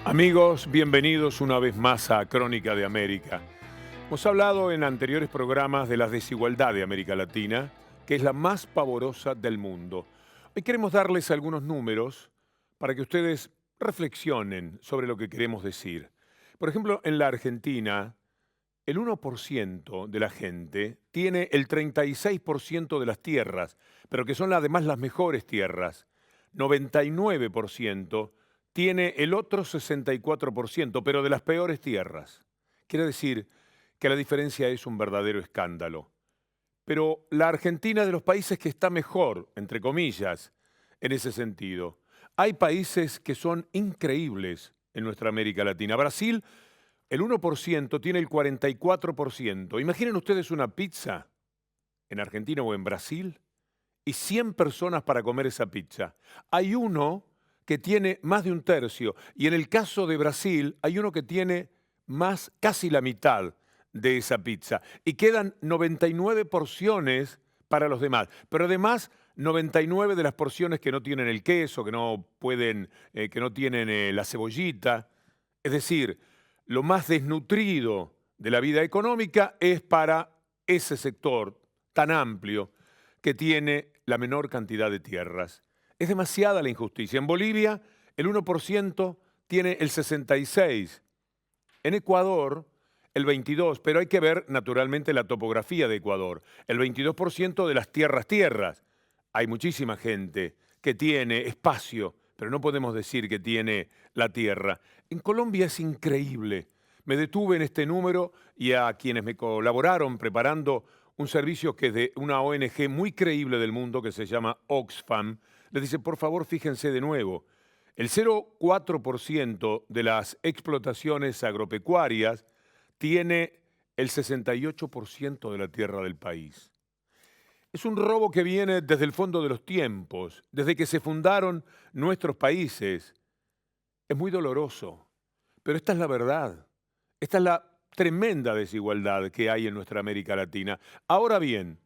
Amigos, bienvenidos una vez más a Crónica de América. Hemos hablado en anteriores programas de la desigualdad de América Latina, que es la más pavorosa del mundo. Hoy queremos darles algunos números para que ustedes reflexionen sobre lo que queremos decir. Por ejemplo, en la Argentina, el 1% de la gente tiene el 36% de las tierras, pero que son además las mejores tierras. 99% tiene el otro 64%, pero de las peores tierras. Quiere decir que la diferencia es un verdadero escándalo. Pero la Argentina es de los países que está mejor, entre comillas, en ese sentido. Hay países que son increíbles en nuestra América Latina. Brasil, el 1% tiene el 44%. Imaginen ustedes una pizza en Argentina o en Brasil y 100 personas para comer esa pizza. Hay uno que tiene más de un tercio, y en el caso de Brasil hay uno que tiene casi la mitad de esa pizza, y quedan 99 porciones para los demás, pero además 99 de las porciones que no tienen el queso, que no tienen la cebollita. Es decir, lo más desnutrido de la vida económica es para ese sector tan amplio que tiene la menor cantidad de tierras. Es demasiada la injusticia. En Bolivia, el 1% tiene el 66%. En Ecuador, el 22%, pero hay que ver naturalmente la topografía de Ecuador. El 22% de las tierras. Hay muchísima gente que tiene espacio, pero no podemos decir que tiene la tierra. En Colombia es increíble. Me detuve en este número y a quienes me colaboraron preparando un servicio que es de una ONG muy creíble del mundo que se llama Oxfam, les dice, por favor, fíjense de nuevo, el 0,4% de las explotaciones agropecuarias tiene el 68% de la tierra del país. Es un robo que viene desde el fondo de los tiempos, desde que se fundaron nuestros países. Es muy doloroso, pero esta es la verdad. Esta es la tremenda desigualdad que hay en nuestra América Latina. Ahora bien,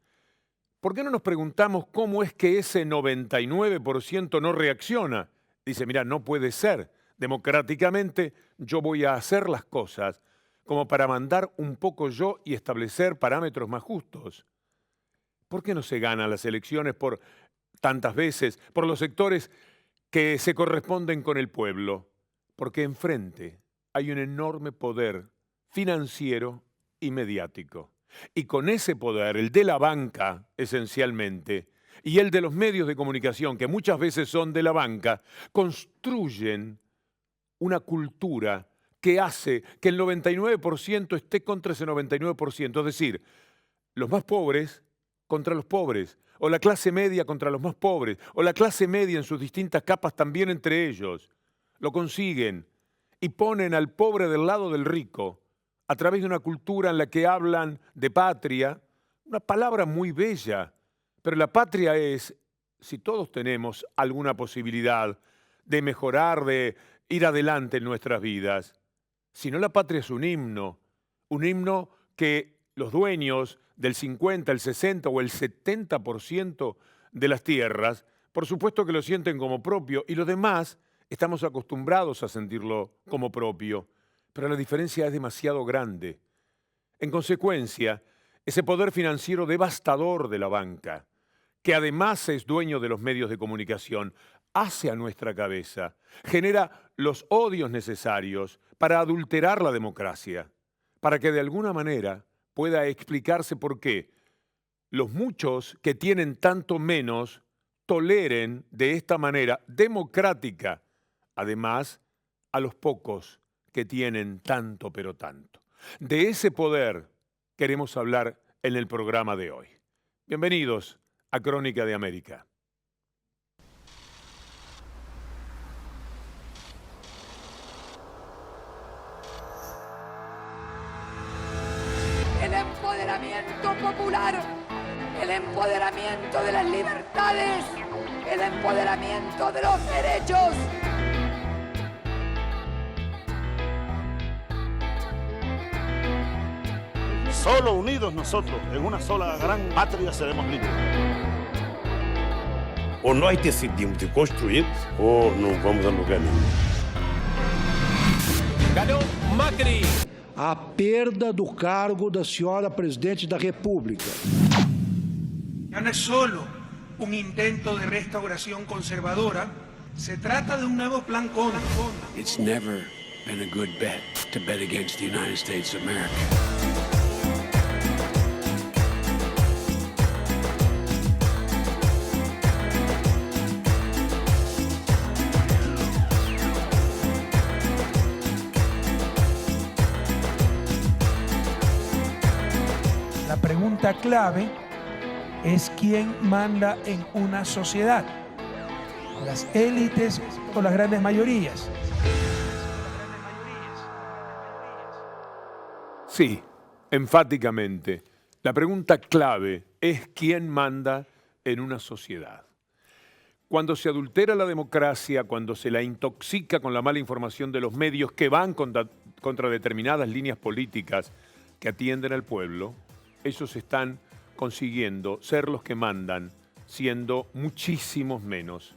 ¿por qué no nos preguntamos cómo es que ese 99% no reacciona? Dice, mira, no puede ser. Democráticamente yo voy a hacer las cosas como para mandar un poco yo y establecer parámetros más justos. ¿Por qué no se ganan las elecciones por tantas veces, por los sectores que se corresponden con el pueblo? Porque enfrente hay un enorme poder financiero y mediático. Y con ese poder, el de la banca esencialmente, y el de los medios de comunicación, que muchas veces son de la banca, construyen una cultura que hace que el 99% esté contra ese 99%. Es decir, los más pobres contra los pobres, o la clase media contra los más pobres, o la clase media en sus distintas capas también entre ellos. Lo consiguen y ponen al pobre del lado del rico, a través de una cultura en la que hablan de patria, una palabra muy bella, pero la patria es, si todos tenemos alguna posibilidad de mejorar, de ir adelante en nuestras vidas. Si no, la patria es un himno que los dueños del 50, el 60 o el 70% de las tierras, por supuesto que lo sienten como propio, y los demás estamos acostumbrados a sentirlo como propio. Pero la diferencia es demasiado grande. En consecuencia, ese poder financiero devastador de la banca, que además es dueño de los medios de comunicación, hace a nuestra cabeza, genera los odios necesarios para adulterar la democracia, para que de alguna manera pueda explicarse por qué los muchos que tienen tanto menos toleren de esta manera democrática, además, a los pocos que tienen tanto pero tanto. De ese poder queremos hablar en el programa de hoy. Bienvenidos a Crónica de América. El empoderamiento popular, el empoderamiento de las libertades, el empoderamiento de los derechos. Solo unidos nosotros, en una sola gran patria, seremos libres. Ou nós decidimos de construir, ou não vamos a lugar nenhum. Ganhou Macri. A perda do cargo da senhora presidente da República. Ya no es solo un intento de restauración conservadora, se trata de un nuevo plan contra. It's never been a good bet to bet against the United States of America. La pregunta clave es quién manda en una sociedad, las élites o las grandes mayorías. Sí, enfáticamente. La pregunta clave es quién manda en una sociedad. Cuando se adultera la democracia, cuando se la intoxica con la mala información de los medios que van contra determinadas líneas políticas que atienden al pueblo, ellos están consiguiendo ser los que mandan, siendo muchísimos menos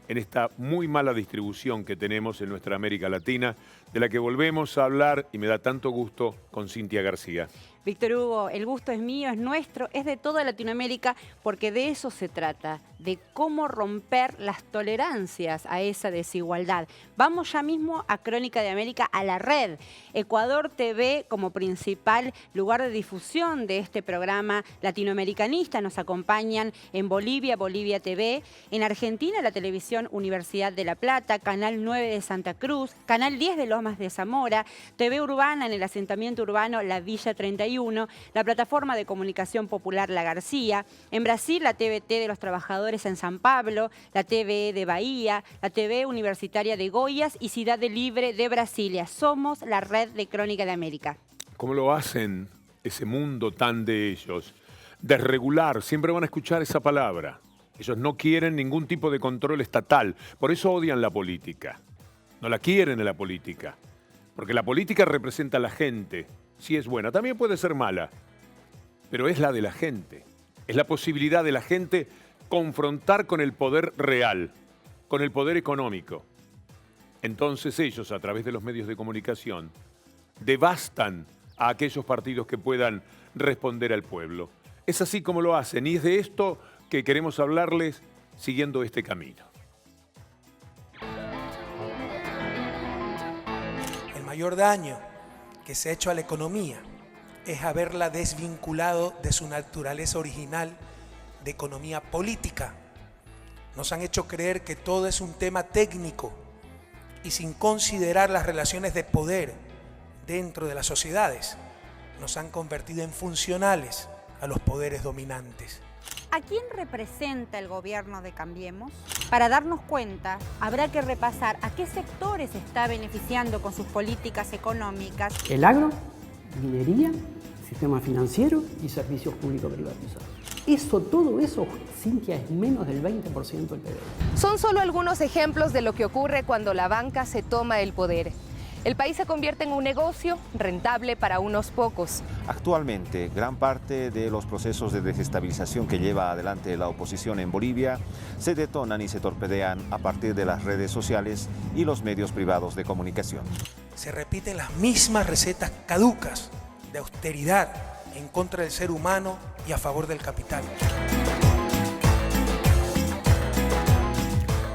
en esta muy mala distribución que tenemos en nuestra América Latina, de la que volvemos a hablar, y me da tanto gusto, con Cintia García. Víctor Hugo, el gusto es mío, es nuestro, es de toda Latinoamérica, porque de eso se trata, de cómo romper las tolerancias a esa desigualdad. Vamos ya mismo a Crónica de América, a la red. Ecuador TV como principal lugar de difusión de este programa latinoamericanista. Nos acompañan en Bolivia, Bolivia TV, en Argentina, la televisión Universidad de La Plata, Canal 9 de Santa Cruz, Canal 10 de Lomas de Zamora, TV Urbana en el asentamiento urbano La Villa 31, la plataforma de comunicación popular La García, en Brasil la TVT de los Trabajadores en San Pablo, la TVE de Bahía, la TV Universitaria de Goiás y Cidade Libre de Brasilia. Somos la red de Crónica de América. ¿Cómo lo hacen ese mundo tan de ellos? Desregular, siempre van a escuchar esa palabra. Ellos no quieren ningún tipo de control estatal, por eso odian la política. No la quieren en la política, porque la política representa a la gente. Sí es buena, también puede ser mala, pero es la de la gente. Es la posibilidad de la gente confrontar con el poder real, con el poder económico. Entonces ellos, a través de los medios de comunicación, devastan a aquellos partidos que puedan responder al pueblo. Es así como lo hacen, y es de esto que queremos hablarles siguiendo este camino. El mayor daño que se ha hecho a la economía es haberla desvinculado de su naturaleza original de economía política. Nos han hecho creer que todo es un tema técnico y sin considerar las relaciones de poder dentro de las sociedades, nos han convertido en funcionales a los poderes dominantes. ¿A quién representa el gobierno de Cambiemos? Para darnos cuenta, habrá que repasar a qué sectores está beneficiando con sus políticas económicas. El agro, minería, sistema financiero y servicios públicos privatizados. Todo eso, Cintia, es menos del 20% del PIB. Son solo algunos ejemplos de lo que ocurre cuando la banca se toma el poder. El país se convierte en un negocio rentable para unos pocos. Actualmente, gran parte de los procesos de desestabilización que lleva adelante la oposición en Bolivia se detonan y se torpedean a partir de las redes sociales y los medios privados de comunicación. Se repiten las mismas recetas caducas de austeridad en contra del ser humano y a favor del capital.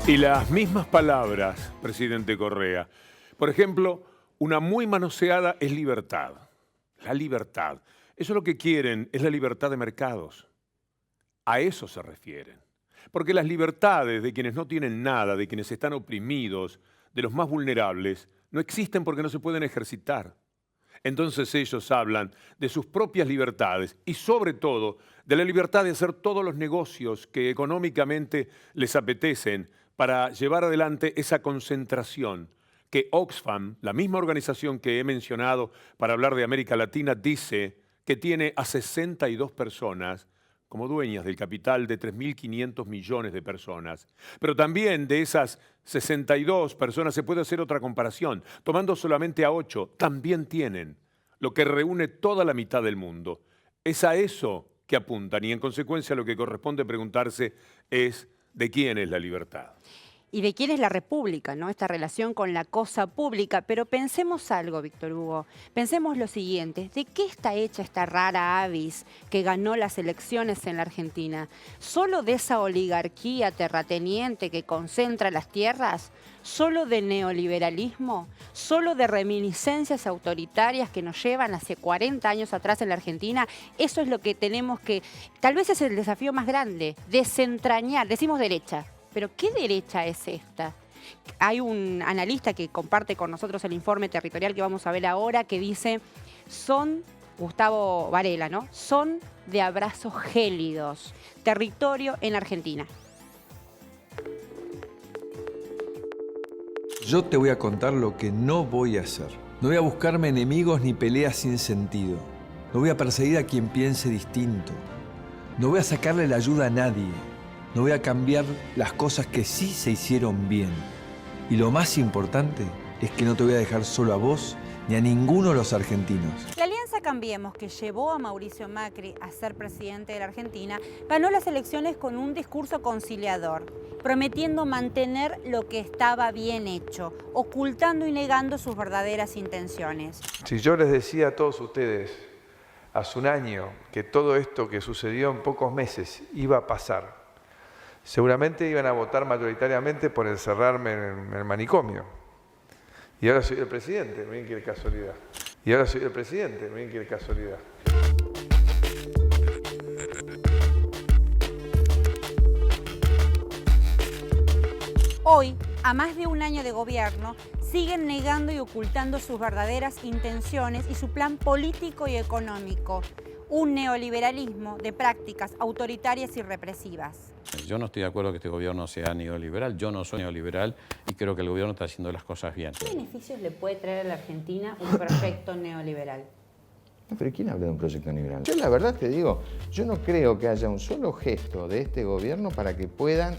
Y las mismas palabras, presidente Correa. Por ejemplo, una muy manoseada es libertad. La libertad. Eso es lo que quieren, es la libertad de mercados. A eso se refieren. Porque las libertades de quienes no tienen nada, de quienes están oprimidos, de los más vulnerables, no existen porque no se pueden ejercitar. Entonces ellos hablan de sus propias libertades y sobre todo de la libertad de hacer todos los negocios que económicamente les apetecen para llevar adelante esa concentración que Oxfam, la misma organización que he mencionado para hablar de América Latina, dice que tiene a 62 personas como dueñas del capital de 3.500 millones de personas. Pero también de esas 62 personas se puede hacer otra comparación. Tomando solamente a 8, también tienen lo que reúne toda la mitad del mundo. Es a eso que apuntan y en consecuencia lo que corresponde preguntarse es ¿de quién es la libertad? y de quién es la República, ¿no? Esta relación con la cosa pública. Pero pensemos algo, Víctor Hugo. Pensemos lo siguiente. ¿De qué está hecha esta rara avis que ganó las elecciones en la Argentina? ¿Solo de esa oligarquía terrateniente que concentra las tierras? ¿Solo de neoliberalismo? ¿Solo de reminiscencias autoritarias que nos llevan hacia 40 años atrás en la Argentina? Eso es lo que tenemos que... Tal vez es el desafío más grande, desentrañar. Decimos derecha. Pero ¿qué derecha es esta? Hay un analista que comparte con nosotros el informe territorial que vamos a ver ahora, que dice, son, Gustavo Varela, ¿no? Son de abrazos gélidos, territorio en Argentina. Yo te voy a contar lo que no voy a hacer. No voy a buscarme enemigos ni peleas sin sentido. No voy a perseguir a quien piense distinto. No voy a sacarle la ayuda a nadie. No voy a cambiar las cosas que sí se hicieron bien. Y lo más importante es que no te voy a dejar solo a vos ni a ninguno de los argentinos. La Alianza Cambiemos, que llevó a Mauricio Macri a ser presidente de la Argentina, ganó las elecciones con un discurso conciliador, prometiendo mantener lo que estaba bien hecho, ocultando y negando sus verdaderas intenciones. Si yo les decía a todos ustedes hace un año que todo esto que sucedió en pocos meses iba a pasar, seguramente iban a votar mayoritariamente por encerrarme en el manicomio. Y ahora soy el presidente, miren qué casualidad. Y ahora soy el presidente, miren qué casualidad. Hoy, a más de un año de gobierno, siguen negando y ocultando sus verdaderas intenciones y su plan político y económico. Un neoliberalismo de prácticas autoritarias y represivas. Yo no estoy de acuerdo que este gobierno sea neoliberal, yo no soy neoliberal y creo que el gobierno está haciendo las cosas bien. ¿Qué beneficios le puede traer a la Argentina un proyecto neoliberal? No, pero ¿quién habla de un proyecto neoliberal? Yo la verdad te digo, yo no creo que haya un solo gesto de este gobierno para que puedan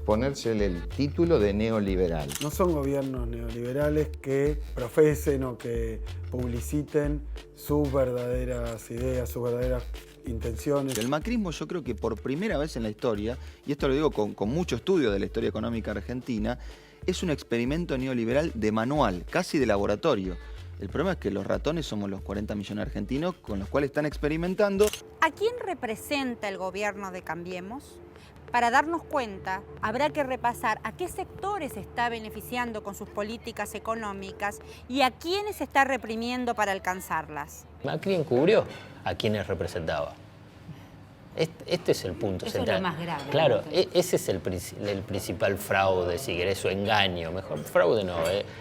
ponérsele el título de neoliberal. No son gobiernos neoliberales que profesen o que publiciten sus verdaderas ideas, sus verdaderas intenciones. El macrismo, yo creo que por primera vez en la historia, y esto lo digo con mucho estudio de la historia económica argentina, es un experimento neoliberal de manual, casi de laboratorio. El problema es que los ratones somos los 40 millones argentinos con los cuales están experimentando. ¿A quién representa el gobierno de Cambiemos? Para darnos cuenta, habrá que repasar a qué sectores está beneficiando con sus políticas económicas y a quiénes está reprimiendo para alcanzarlas. Macri encubrió a quienes representaba. Este es el punto central. Eso es lo más grave. Claro, ese es el principal fraude, si querés, o engaño. Mejor fraude no,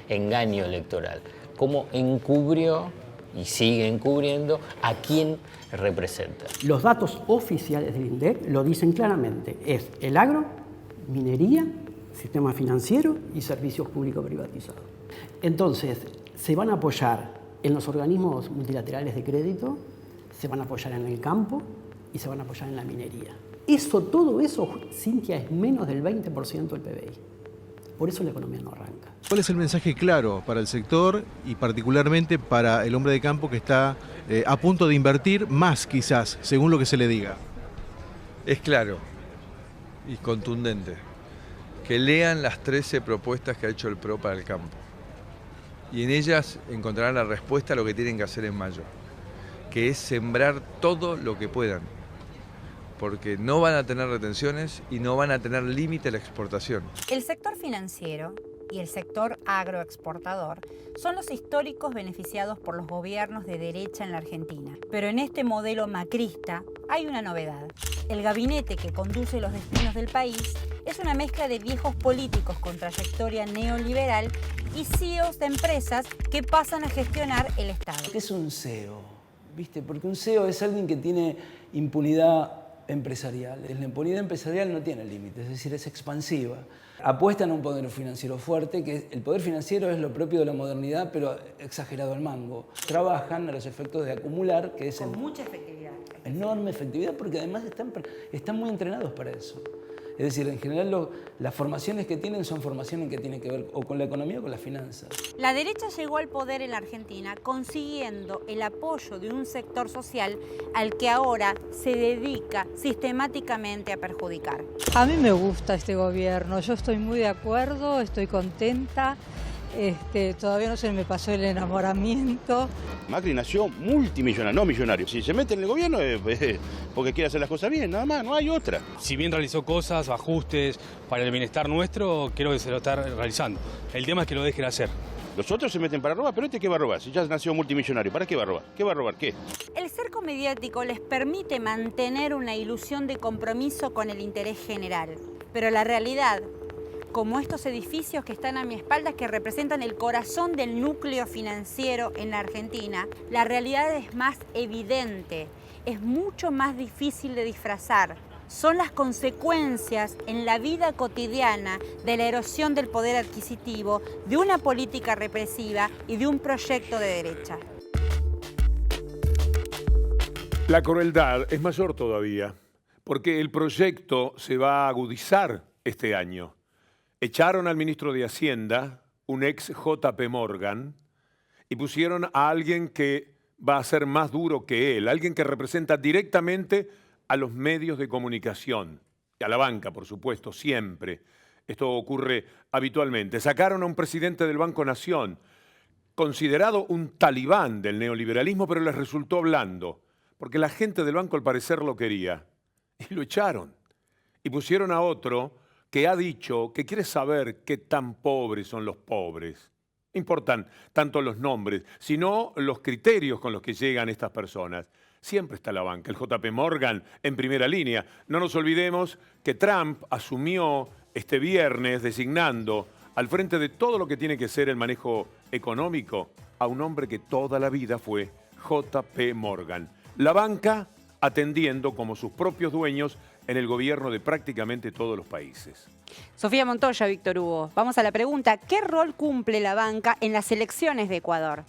engaño electoral. Cómo encubrió y sigue encubriendo a quién representa. Los datos oficiales del INDEC lo dicen claramente. Es el agro, minería, sistema financiero y servicios públicos privatizados. Entonces, se van a apoyar en los organismos multilaterales de crédito, se van a apoyar en el campo y se van a apoyar en la minería. Todo eso, Cintia, es menos del 20% del PBI. Por eso la economía no arranca. ¿Cuál es el mensaje claro para el sector y particularmente para el hombre de campo que está a punto de invertir más, quizás, según lo que se le diga? Es claro y contundente. Que lean las 13 propuestas que ha hecho el PRO para el campo. Y en ellas encontrarán la respuesta a lo que tienen que hacer en mayo, que es sembrar todo lo que puedan, porque no van a tener retenciones y no van a tener límite a la exportación. El sector financiero y el sector agroexportador son los históricos beneficiados por los gobiernos de derecha en la Argentina. Pero en este modelo macrista hay una novedad. El gabinete que conduce los destinos del país es una mezcla de viejos políticos con trayectoria neoliberal y CEOs de empresas que pasan a gestionar el Estado. ¿Qué es un CEO? ¿Viste? Porque un CEO es alguien que tiene impunidad empresarial. La impunidad empresarial no tiene límites, es decir, es expansiva. Apuestan a un poder financiero fuerte, que el poder financiero es lo propio de la modernidad, pero exagerado al mango. Trabajan a los efectos de acumular, que es... Con mucha efectividad. Enorme efectividad, porque además están muy entrenados para eso. Es decir, en general las formaciones que tienen son formaciones que tienen que ver o con la economía o con las finanzas. La derecha llegó al poder en la Argentina consiguiendo el apoyo de un sector social al que ahora se dedica sistemáticamente a perjudicar. A mí me gusta este gobierno, yo estoy muy de acuerdo, estoy contenta. Todavía no se me pasó el enamoramiento. Macri nació multimillonario, no millonario. Si se mete en el gobierno es porque quiere hacer las cosas bien, nada más, no hay otra. Si bien realizó cosas, ajustes para el bienestar nuestro, creo que se lo está realizando. El tema es que lo dejen hacer. Los otros se meten para robar, pero ¿qué va a robar? Si ya nació multimillonario, ¿para qué va a robar? ¿Qué va a robar? ¿Qué? El cerco mediático les permite mantener una ilusión de compromiso con el interés general. Pero la realidad, como estos edificios que están a mi espalda, que representan el corazón del núcleo financiero en la Argentina, la realidad es más evidente, es mucho más difícil de disfrazar. Son las consecuencias en la vida cotidiana de la erosión del poder adquisitivo, de una política represiva y de un proyecto de derecha. La crueldad es mayor todavía, porque el proyecto se va a agudizar este año. Echaron al ministro de Hacienda, un ex JP Morgan, y pusieron a alguien que va a ser más duro que él, alguien que representa directamente a los medios de comunicación, y a la banca, por supuesto, siempre. Esto ocurre habitualmente. Sacaron a un presidente del Banco Nación, considerado un talibán del neoliberalismo, pero les resultó blando, porque la gente del banco al parecer lo quería, y lo echaron. Y pusieron a otro que ha dicho que quiere saber qué tan pobres son los pobres. No importan tanto los nombres, sino los criterios con los que llegan estas personas. Siempre está la banca, el JP Morgan en primera línea. No nos olvidemos que Trump asumió este viernes designando al frente de todo lo que tiene que ser el manejo económico a un hombre que toda la vida fue JP Morgan. La banca atendiendo como sus propios dueños en el gobierno de prácticamente todos los países. Sofía Montoya, Víctor Hugo. Vamos a la pregunta, ¿qué rol cumple la banca en las elecciones de Ecuador?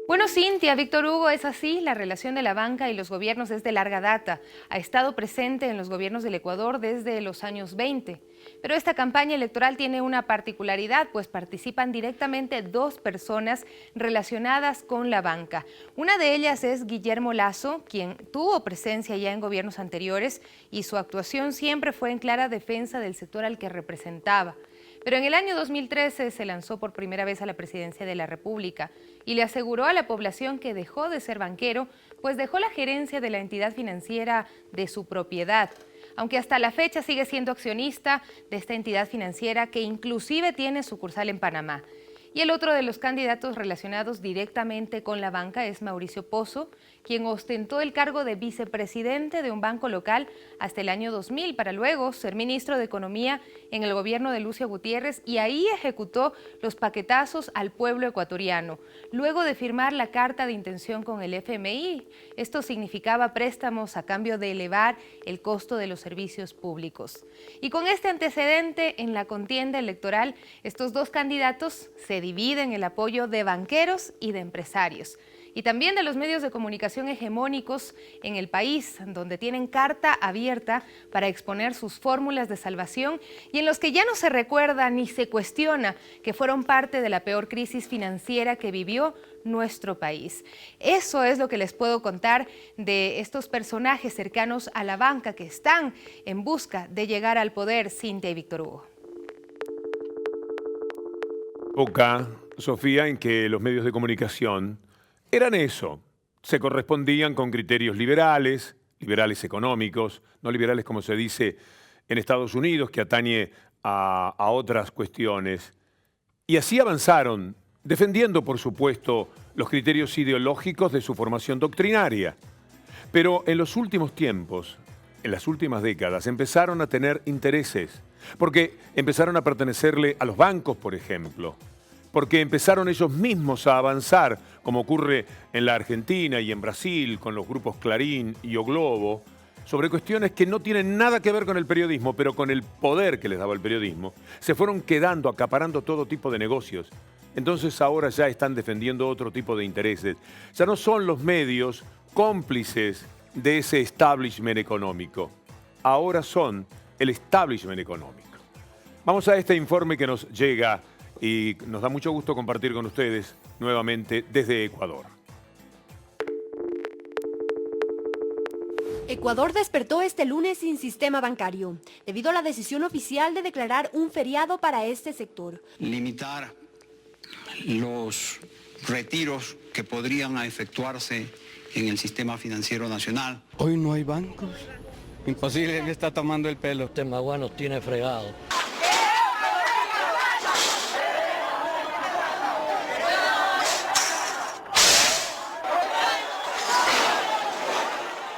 Bueno, Cintia, Víctor Hugo, es así, la relación de la banca y los gobiernos es de larga data. Ha estado presente en los gobiernos del Ecuador desde los años 20. Pero esta campaña electoral tiene una particularidad, pues participan directamente dos personas relacionadas con la banca. Una de ellas es Guillermo Lasso, quien tuvo presencia ya en gobiernos anteriores y su actuación siempre fue en clara defensa del sector al que representaba. Pero en el año 2013 se lanzó por primera vez a la presidencia de la República y le aseguró a la población que dejó de ser banquero, pues dejó la gerencia de la entidad financiera de su propiedad. Aunque hasta la fecha sigue siendo accionista de esta entidad financiera que inclusive tiene sucursal en Panamá. Y el otro de los candidatos relacionados directamente con la banca es Mauricio Pozo, quien ostentó el cargo de vicepresidente de un banco local hasta el año 2000 para luego ser ministro de Economía en el gobierno de Lucio Gutiérrez y ahí ejecutó los paquetazos al pueblo ecuatoriano, luego de firmar la carta de intención con el FMI. Esto significaba préstamos a cambio de elevar el costo de los servicios públicos. Y con este antecedente en la contienda electoral, estos dos candidatos se dividen el apoyo de banqueros y de empresarios. Y también de los medios de comunicación hegemónicos en el país, donde tienen carta abierta para exponer sus fórmulas de salvación y en los que ya no se recuerda ni se cuestiona que fueron parte de la peor crisis financiera que vivió nuestro país. Eso es lo que les puedo contar de estos personajes cercanos a la banca que están en busca de llegar al poder, Cintia y Víctor Hugo. Época, Sofía, en que los medios de comunicación eran eso, se correspondían con criterios liberales, liberales económicos, no liberales como se dice en Estados Unidos, que atañe a otras cuestiones. Y así avanzaron, defendiendo, por supuesto, los criterios ideológicos de su formación doctrinaria. Pero en los últimos tiempos, en las últimas décadas, empezaron a tener intereses, porque empezaron a pertenecerle a los bancos, por ejemplo, porque empezaron ellos mismos a avanzar, como ocurre en la Argentina y en Brasil, con los grupos Clarín y O Globo, sobre cuestiones que no tienen nada que ver con el periodismo, pero con el poder que les daba el periodismo, se fueron quedando, acaparando todo tipo de negocios. Entonces ahora ya están defendiendo otro tipo de intereses. Ya no son los medios cómplices de ese establishment económico. Ahora son el establishment económico. Vamos a este informe que nos llega y nos da mucho gusto compartir con ustedes nuevamente desde Ecuador. Ecuador despertó este lunes sin sistema bancario, debido a la decisión oficial de declarar un feriado para este sector. Limitar los retiros que podrían efectuarse en el sistema financiero nacional. Hoy no hay bancos. Imposible, me está tomando el pelo. Este Magua nos tiene fregado.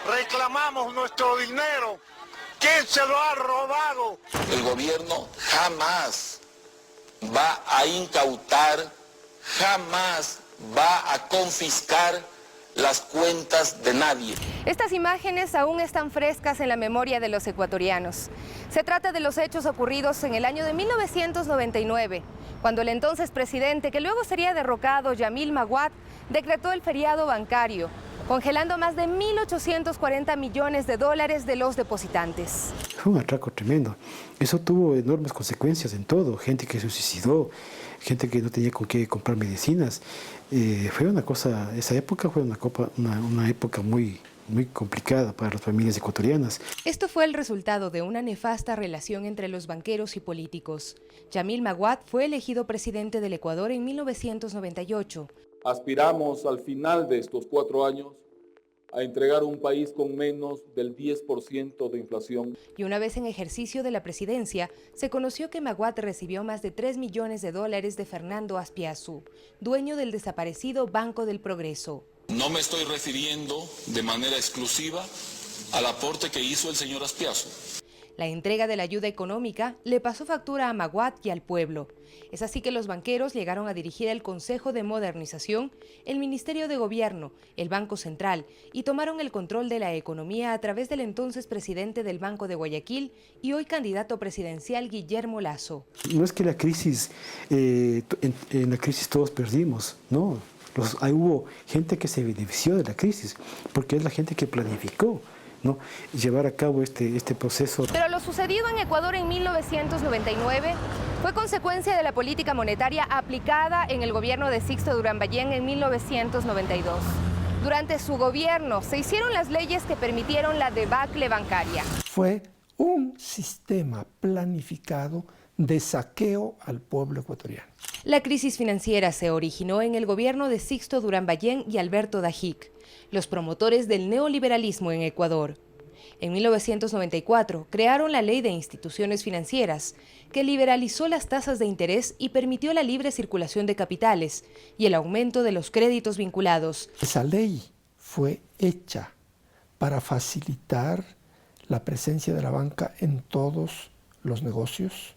Reclamamos nuestro dinero. ¿Quién se lo ha robado? El gobierno jamás va a incautar, jamás va a confiscar las cuentas de nadie. Estas imágenes aún están frescas en la memoria de los ecuatorianos. Se trata de los hechos ocurridos en el año de 1999, cuando el entonces presidente, que luego sería derrocado, Yamil Maguad, decretó el feriado bancario, congelando más de 1.840 millones de dólares de los depositantes. Fue un atraco tremendo. Eso tuvo enormes consecuencias en todo. Gente que se suicidó, gente que no tenía con qué comprar medicinas. Fue una cosa, esa época fue una época muy complicada para las familias ecuatorianas. Esto fue el resultado de una nefasta relación entre los banqueros y políticos. Yamil Maguad fue elegido presidente del Ecuador en 1998. Aspiramos al final de estos 4 años a entregar un país con menos del 10% de inflación. Y una vez en ejercicio de la presidencia, se conoció que Maguad recibió más de 3 millones de dólares de Fernando Azpiazu, dueño del desaparecido Banco del Progreso. No me estoy refiriendo de manera exclusiva al aporte que hizo el señor Azpiazu. La entrega de la ayuda económica le pasó factura a Maguad y al pueblo. Es así que los banqueros llegaron a dirigir el Consejo de Modernización, el Ministerio de Gobierno, el Banco Central y tomaron el control de la economía a través del entonces presidente del Banco de Guayaquil y hoy candidato presidencial Guillermo Lasso. No es que la crisis, en la crisis todos perdimos, no. Ahí hubo gente que se benefició de la crisis, porque es la gente que planificó, ¿no?, llevar a cabo este proceso. Pero lo sucedido en Ecuador en 1999 fue consecuencia de la política monetaria aplicada en el gobierno de Sixto Durán Ballén en 1992. Durante su gobierno se hicieron las leyes que permitieron la debacle bancaria. Fue un sistema planificado de saqueo al pueblo ecuatoriano. La crisis financiera se originó en el gobierno de Sixto Durán Ballén y Alberto Dajic, los promotores del neoliberalismo en Ecuador. En 1994 crearon la Ley de Instituciones Financieras, que liberalizó las tasas de interés y permitió la libre circulación de capitales y el aumento de los créditos vinculados. Esa ley fue hecha para facilitar la presencia de la banca en todos los negocios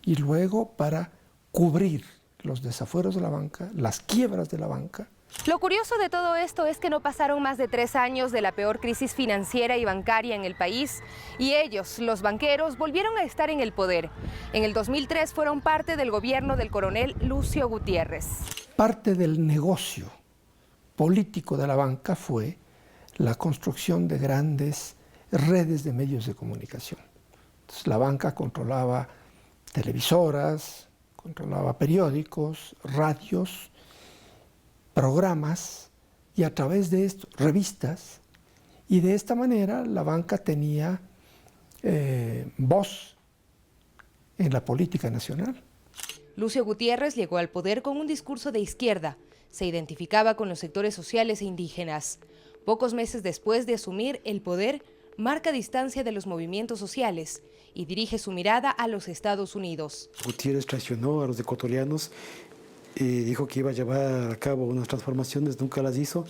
y luego para cubrir los desafueros de la banca, las quiebras de la banca. Lo curioso de todo esto es que no pasaron más de 3 años de la peor crisis financiera y bancaria en el país y ellos, los banqueros, volvieron a estar en el poder. En el 2003 fueron parte del gobierno del coronel Lucio Gutiérrez. Parte del negocio político de la banca fue la construcción de grandes redes de medios de comunicación. Entonces, la banca controlaba televisoras, controlaba periódicos, radios, programas y a través de esto, revistas, y de esta manera la banca tenía voz en la política nacional. Lucio Gutiérrez llegó al poder con un discurso de izquierda, se identificaba con los sectores sociales e indígenas. Pocos meses después de asumir el poder, marca distancia de los movimientos sociales y dirige su mirada a los Estados Unidos. Gutiérrez traicionó a los ecuatorianos. Dijo que iba a llevar a cabo unas transformaciones, nunca las hizo.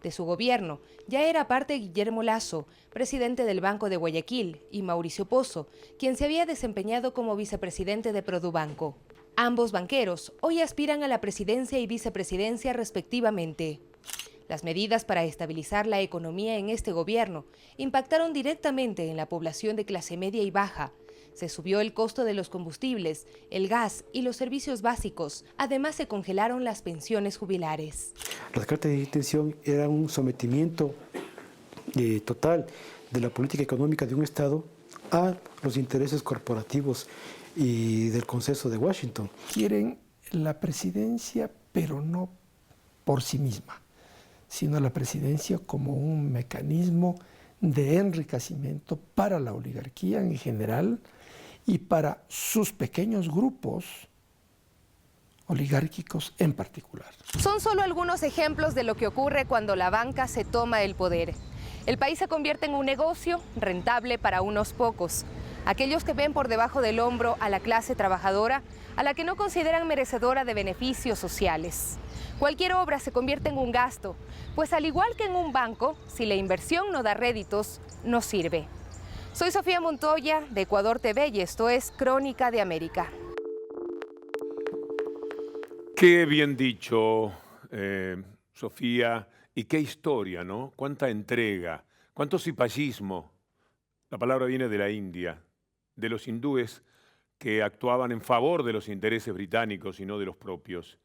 De su gobierno ya era parte Guillermo Lasso, presidente del Banco de Guayaquil, y Mauricio Pozo, quien se había desempeñado como vicepresidente de Produbanco. Ambos banqueros hoy aspiran a la presidencia y vicepresidencia respectivamente. Las medidas para estabilizar la economía en este gobierno impactaron directamente en la población de clase media y baja. Se subió el costo de los combustibles, el gas y los servicios básicos. Además, se congelaron las pensiones jubilares. Las cartas de intención eran un sometimiento total de la política económica de un Estado a los intereses corporativos y del Consenso de Washington. Quieren la presidencia, pero no por sí misma, sino la presidencia como un mecanismo de enriquecimiento para la oligarquía en general y para sus pequeños grupos oligárquicos en particular. Son solo algunos ejemplos de lo que ocurre cuando la banca se toma el poder. El país se convierte en un negocio rentable para unos pocos, aquellos que ven por debajo del hombro a la clase trabajadora, a la que no consideran merecedora de beneficios sociales. Cualquier obra se convierte en un gasto, pues al igual que en un banco, si la inversión no da réditos, no sirve. Soy Sofía Montoya, de Ecuador TV, y esto es Crónica de América. Qué bien dicho, Sofía, y qué historia, ¿no? Cuánta entrega, cuánto cipallismo. La palabra viene de la India, de los hindúes que actuaban en favor de los intereses británicos y no de los propios.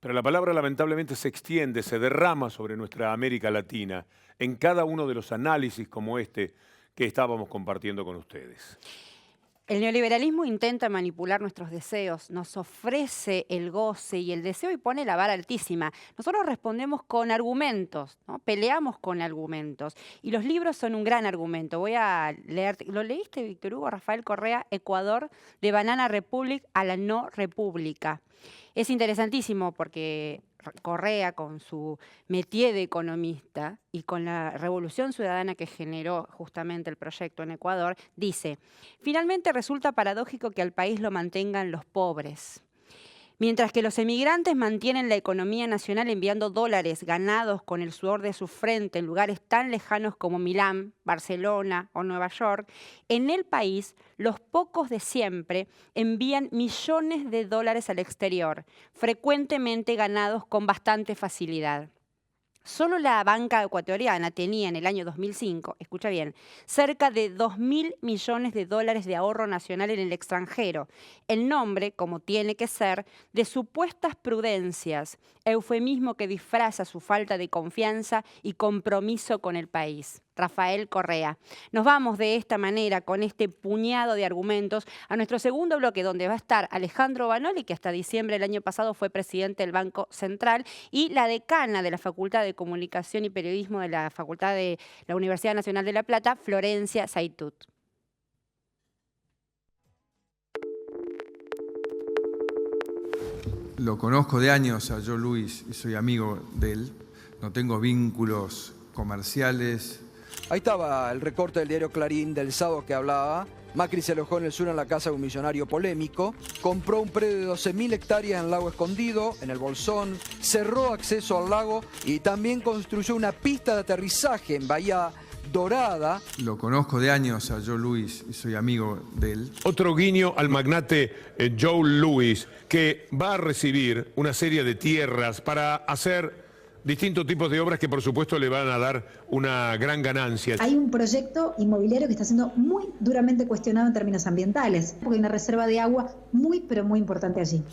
Pero la palabra lamentablemente se extiende, se derrama sobre nuestra América Latina en cada uno de los análisis como este que estábamos compartiendo con ustedes. El neoliberalismo intenta manipular nuestros deseos, nos ofrece el goce y el deseo y pone la vara altísima. Nosotros respondemos con argumentos, ¿no? Peleamos con argumentos. Y los libros son un gran argumento. Voy a leer, ¿lo leíste, Víctor Hugo? Rafael Correa, Ecuador, de Banana Republic a la no república. Es interesantísimo porque Correa, con su métier de economista y con la revolución ciudadana que generó justamente el proyecto en Ecuador, dice: finalmente resulta paradójico que al país lo mantengan los pobres. Mientras que los emigrantes mantienen la economía nacional enviando dólares ganados con el sudor de su frente en lugares tan lejanos como Milán, Barcelona o Nueva York, en el país los pocos de siempre envían millones de dólares al exterior, frecuentemente ganados con bastante facilidad. Solo la banca ecuatoriana tenía en el año 2005, escucha bien, cerca de 2.000 millones de dólares de ahorro nacional en el extranjero. El nombre, como tiene que ser, de supuestas prudencias, eufemismo que disfraza su falta de confianza y compromiso con el país. Rafael Correa. Nos vamos de esta manera, con este puñado de argumentos, a nuestro segundo bloque, donde va a estar Alejandro Banoli, que hasta diciembre del año pasado fue presidente del Banco Central, y la decana de la Facultad de Comunicación y Periodismo de la Facultad de la Universidad Nacional de La Plata, Florencia Saitut. Lo conozco de años a Joe Louis y soy amigo de él. No tengo vínculos comerciales. Ahí estaba el recorte del diario Clarín del sábado que hablaba. Macri se alojó en el sur en la casa de un millonario polémico, compró un predio de 12.000 hectáreas en Lago Escondido, en el Bolsón, cerró acceso al lago y también construyó una pista de aterrizaje en Bahía Dorada. Lo conozco de años a Joe Louis y soy amigo de él. Otro guiño al magnate Joe Louis, que va a recibir una serie de tierras para hacer distintos tipos de obras que por supuesto le van a dar una gran ganancia. Hay un proyecto inmobiliario que está siendo muy duramente cuestionado en términos ambientales, porque hay una reserva de agua muy, pero muy importante allí.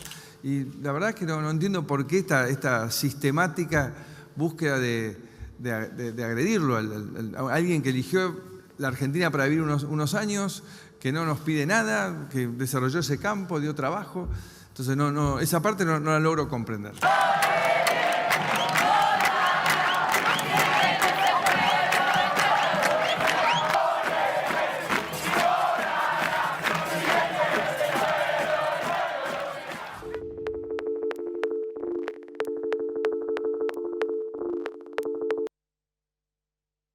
Y la verdad es que no entiendo por qué esta sistemática búsqueda de agredirlo a alguien que eligió la Argentina para vivir unos años, que no nos pide nada, que desarrolló ese campo, dio trabajo. Entonces esa parte no la logro comprender.